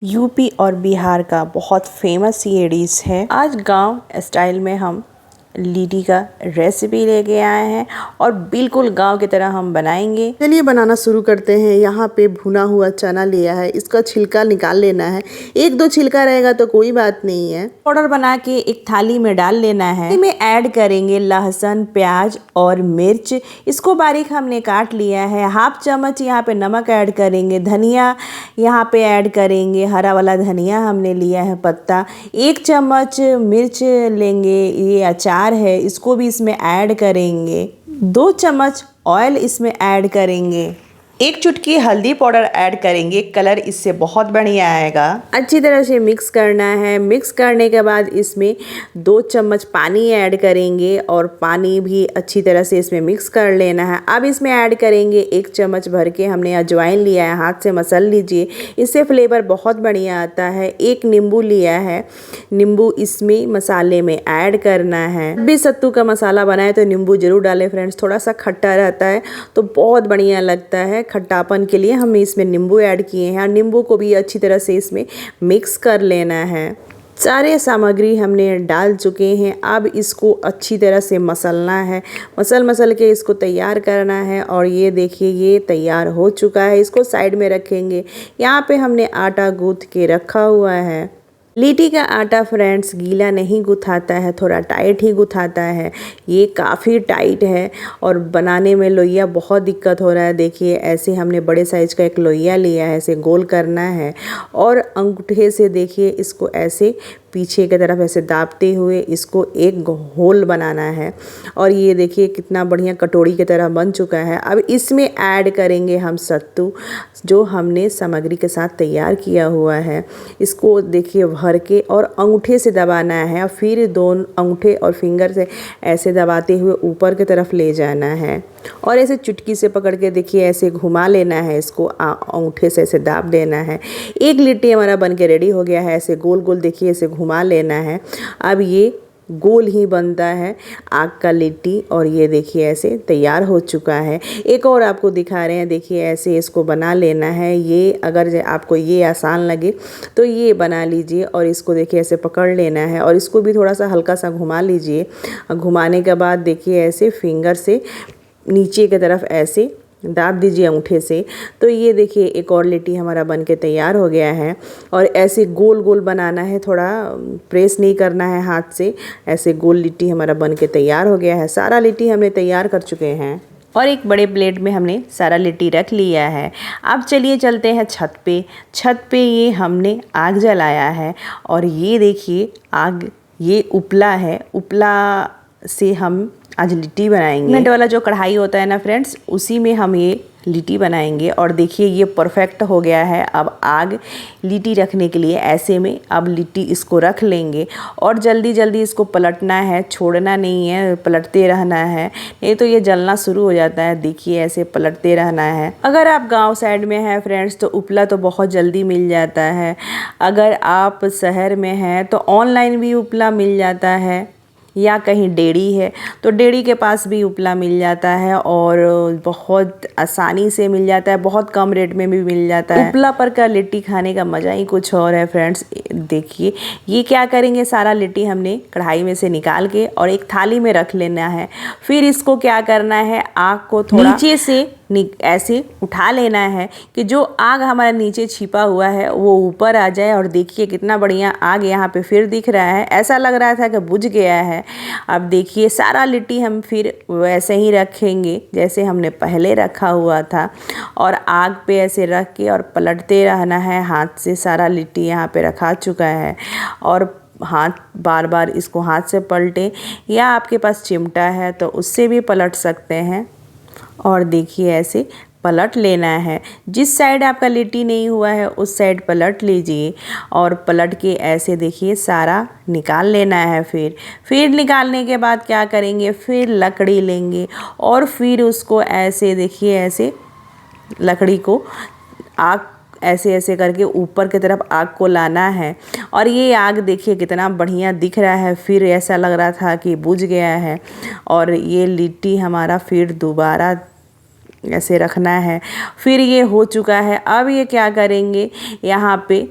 UP और बिहार का बहुत फेमस ये डिश है। आज गांव स्टाइल में हम लिट्टी का रेसिपी लेके आए हैं और बिल्कुल गांव की तरह हम बनाएंगे। चलिए बनाना शुरू करते हैं। यहाँ पे भुना हुआ चना लिया है, इसका छिलका निकाल लेना है। एक दो छिलका रहेगा तो कोई बात नहीं है। पाउडर बना के एक थाली में डाल लेना है। इसमें ऐड करेंगे लहसुन, प्याज और मिर्च। इसको बारीक हमने काट लिया है। हाफ चम्मच यहाँ पे नमक ऐड करेंगे। धनिया यहाँ पे ऐड करेंगे, हरा वाला धनिया हमने लिया है पत्ता। 1 चम्मच मिर्च लेंगे, ये अचार है, इसको भी इसमें ऐड करेंगे। 2 चम्मच ऑयल इसमें ऐड करेंगे। 1 चुटकी हल्दी पाउडर ऐड करेंगे, कलर इससे बहुत बढ़िया आएगा। अच्छी तरह से मिक्स करना है। मिक्स करने के बाद इसमें 2 चम्मच पानी ऐड करेंगे और पानी भी अच्छी तरह से इसमें मिक्स कर लेना है। अब इसमें ऐड करेंगे 1 चम्मच भर के हमने अजवाइन लिया है, हाथ से मसल लीजिए, इससे फ्लेवर बहुत बढ़िया आता है। 1 नींबू लिया है, नींबू इसमें मसाले में ऐड करना है। भी सत्तू का मसाला बनाए तो नींबू जरूर डालें फ्रेंड्स, थोड़ा सा खट्टा रहता है तो बहुत बढ़िया लगता है। खट्टापन के लिए हम इसमें नींबू ऐड किए हैं और नींबू को भी अच्छी तरह से इसमें मिक्स कर लेना है। सारे सामग्री हमने डाल चुके हैं। अब इसको अच्छी तरह से मसलना है। मसल के इसको तैयार करना है और ये देखिए ये तैयार हो चुका है। इसको साइड में रखेंगे। यहाँ पे हमने आटा गूंथ के रखा हुआ है। लिट्टी का आटा फ्रेंड्स गीला नहीं गुथाता है, थोड़ा टाइट ही गुथाता है। ये काफ़ी टाइट है और बनाने में लोइया बहुत दिक्कत हो रहा है। देखिए ऐसे हमने बड़े साइज का एक लोइया लिया है, ऐसे गोल करना है और अंगूठे से देखिए इसको ऐसे पीछे की तरफ ऐसे दाबते हुए इसको एक होल बनाना है और ये देखिए कितना बढ़िया कटोरी की तरह बन चुका है। अब इसमें ऐड करेंगे हम सत्तू जो हमने सामग्री के साथ तैयार किया हुआ है। इसको देखिए भर के और अंगूठे से दबाना है और फिर दोनों अंगूठे और फिंगर से ऐसे दबाते हुए ऊपर की तरफ ले जाना है और ऐसे चुटकी से पकड़ के देखिए ऐसे घुमा लेना है। इसको अंगूठे से ऐसे दाब देना है। एक लिट्टी हमारा बन के रेडी हो गया है। ऐसे गोल गोल देखिए ऐसे घुमा लेना है। अब ये गोल ही बनता है आग का लिट्टी और ये देखिए ऐसे तैयार हो चुका है। एक और आपको दिखा रहे हैं, देखिए ऐसे इसको बना लेना है। ये अगर आपको ये आसान लगे तो ये बना लीजिए और इसको देखिए ऐसे पकड़ लेना है और इसको भी थोड़ा सा हल्का सा घुमा लीजिए। घुमाने के बाद देखिए ऐसे फिंगर से नीचे की तरफ ऐसे दाब दीजिए अंगूठे से। तो ये देखिए एक और लिट्टी हमारा बन के तैयार हो गया है और ऐसे गोल गोल बनाना है, थोड़ा प्रेस नहीं करना है हाथ से। ऐसे गोल लिट्टी हमारा बन के तैयार हो गया है। सारा लिट्टी हमने तैयार कर चुके हैं और एक बड़े प्लेट में हमने सारा लिट्टी रख लिया है। अब चलिए चलते हैं छत पे। छत पे ये हमने आग जलाया है और ये देखिए आग ये उपला है। उपला से हम आज लिट्टी बनाएंगे। सीमेंट वाला जो कढ़ाई होता है ना फ्रेंड्स, उसी में हम ये लिट्टी बनाएंगे और देखिए ये परफेक्ट हो गया है। अब आग लिट्टी रखने के लिए ऐसे में अब लिट्टी इसको रख लेंगे और जल्दी जल्दी इसको पलटना है, छोड़ना नहीं है, पलटते रहना है, नहीं तो ये जलना शुरू हो जाता है। देखिए ऐसे पलटते रहना है। अगर आप गांव साइड में हैं फ्रेंड्स तो उपला तो बहुत जल्दी मिल जाता है। अगर आप शहर में हैं तो ऑनलाइन भी उपला मिल जाता है या कहीं डेयरी है तो डेयरी के पास भी उपला मिल जाता है और बहुत आसानी से मिल जाता है, बहुत कम रेट में भी मिल जाता है। उपला पर का लिट्टी खाने का मज़ा ही कुछ और है फ्रेंड्स। देखिए ये क्या करेंगे, सारा लिट्टी हमने कढ़ाई में से निकाल के और एक थाली में रख लेना है। फिर इसको क्या करना है, आग को थोड़ा नीचे से ऐसे उठा लेना है कि जो आग हमारा नीचे छिपा हुआ है वो ऊपर आ जाए। और देखिए कितना बढ़िया आग यहाँ पे फिर दिख रहा है, ऐसा लग रहा था कि बुझ गया है। अब देखिए सारा लिट्टी हम फिर वैसे ही रखेंगे जैसे हमने पहले रखा हुआ था और आग पे ऐसे रख के और पलटते रहना है हाथ से। सारा लिट्टी यहाँ पे रखा चुका है और हाथ बार बार इसको हाथ से पलटें या आपके पास चिमटा है तो उससे भी पलट सकते हैं। और देखिए ऐसे पलट लेना है। जिस साइड आपका लिट्टी नहीं हुआ है उस साइड पलट लीजिए और पलट के ऐसे देखिए सारा निकाल लेना है। फिर निकालने के बाद क्या करेंगे, फिर लकड़ी लेंगे और फिर उसको ऐसे देखिए ऐसे लकड़ी को आग ऐसे ऐसे करके ऊपर की तरफ आग को लाना है और ये आग देखिए कितना बढ़िया दिख रहा है। फिर ऐसा लग रहा था कि बुझ गया है और ये लिट्टी हमारा फिर दोबारा ऐसे रखना है। फिर ये हो चुका है। अब ये क्या करेंगे, यहाँ पे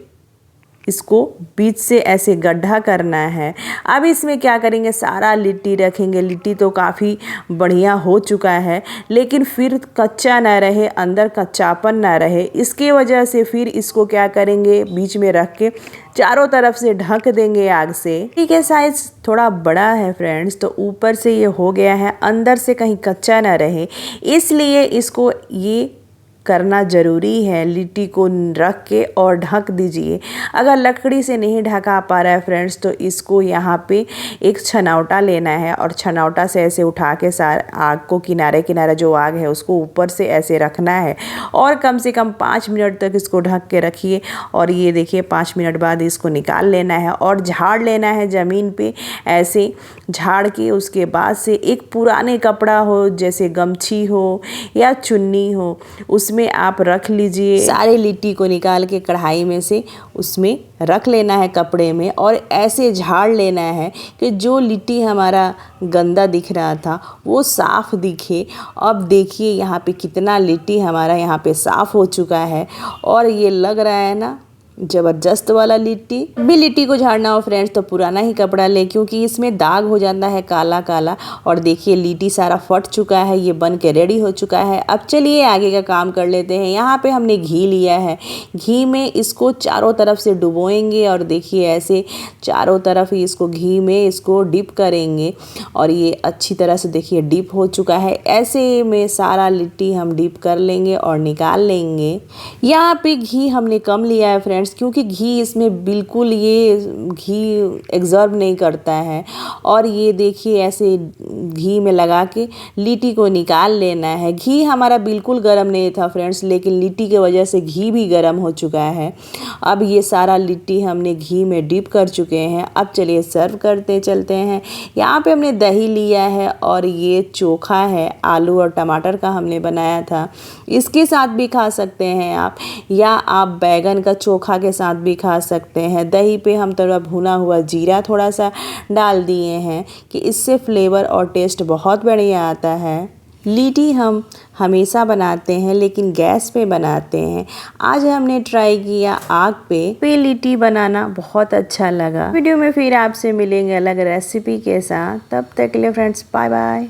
इसको बीच से ऐसे गड्ढा करना है। अब इसमें क्या करेंगे, सारा लिट्टी रखेंगे। लिट्टी तो काफ़ी बढ़िया हो चुका है, लेकिन फिर कच्चा ना रहे, अंदर कच्चापन ना रहे, इसके वजह से फिर इसको क्या करेंगे, बीच में रख के चारों तरफ से ढक देंगे आग से। ठीक है, साइज थोड़ा बड़ा है फ्रेंड्स, तो ऊपर से ये हो गया है, अंदर से कहीं कच्चा ना रहे, इसलिए इसको ये करना ज़रूरी है। लिट्टी को रख के और ढक दीजिए। अगर लकड़ी से नहीं ढका पा रहा है फ्रेंड्स, तो इसको यहाँ पे एक छनौटा लेना है और छनौटा से ऐसे उठा के आग को किनारे किनारे जो आग है उसको ऊपर से ऐसे रखना है और कम से कम 5 मिनट तक इसको ढक के रखिए। और ये देखिए 5 मिनट बाद इसको निकाल लेना है और झाड़ लेना है ज़मीन पे, ऐसे झाड़ के उसके बाद से एक पुराने कपड़ा हो, जैसे गमछी हो या चुन्नी हो, उसमें आप रख लीजिए। सारे लिट्टी को निकाल के कढ़ाई में से उसमें रख लेना है कपड़े में और ऐसे झाड़ लेना है कि जो लिट्टी हमारा गंदा दिख रहा था वो साफ़ दिखे। अब देखिए यहाँ पे कितना लिट्टी हमारा यहाँ पे साफ़ हो चुका है और ये लग रहा है ना ज़बरदस्त वाला लिट्टी। भी लिट्टी को झाड़ना हो फ्रेंड्स तो पुराना ही कपड़ा ले, क्योंकि इसमें दाग हो जाता है काला काला। और देखिए लिट्टी सारा फट चुका है, ये बन के रेडी हो चुका है। अब चलिए आगे का काम कर लेते हैं। यहाँ पे हमने घी लिया है, घी में इसको चारों तरफ से डुबोएंगे और देखिए ऐसे चारों तरफ ही इसको घी में इसको डिप करेंगे और ये अच्छी तरह से देखिए डिप हो चुका है। ऐसे में सारा लिट्टी हम डिप कर लेंगे और निकाल लेंगे। यहाँ पे घी हमने कम लिया है फ्रेंड्स, क्योंकि घी इसमें बिल्कुल ये घी एग्जॉर्ब नहीं करता है। और ये देखिए ऐसे घी में लगा के लिट्टी को निकाल लेना है। घी हमारा बिल्कुल गर्म नहीं था फ्रेंड्स, लेकिन लिट्टी के वजह से घी भी गर्म हो चुका है। अब ये सारा लिट्टी हमने घी में डिप कर चुके हैं। अब चलिए सर्व करते चलते हैं। यहाँ पे हमने दही लिया है और ये चोखा है, आलू और टमाटर का हमने बनाया था। इसके साथ भी खा सकते हैं आप, या आप बैगन का चोखा के साथ भी खा सकते हैं। दही पे हम थोड़ा भुना हुआ जीरा थोड़ा सा डाल दिए हैं कि इससे फ्लेवर और टेस्ट बहुत बढ़िया आता है। लिट्टी हम हमेशा बनाते हैं लेकिन गैस पे बनाते हैं। आज हमने ट्राई किया आग पे लिट्टी बनाना, बहुत अच्छा लगा। वीडियो में फिर आपसे मिलेंगे अलग रेसिपी के साथ। तब तक के लिए फ्रेंड्स बाय बाय।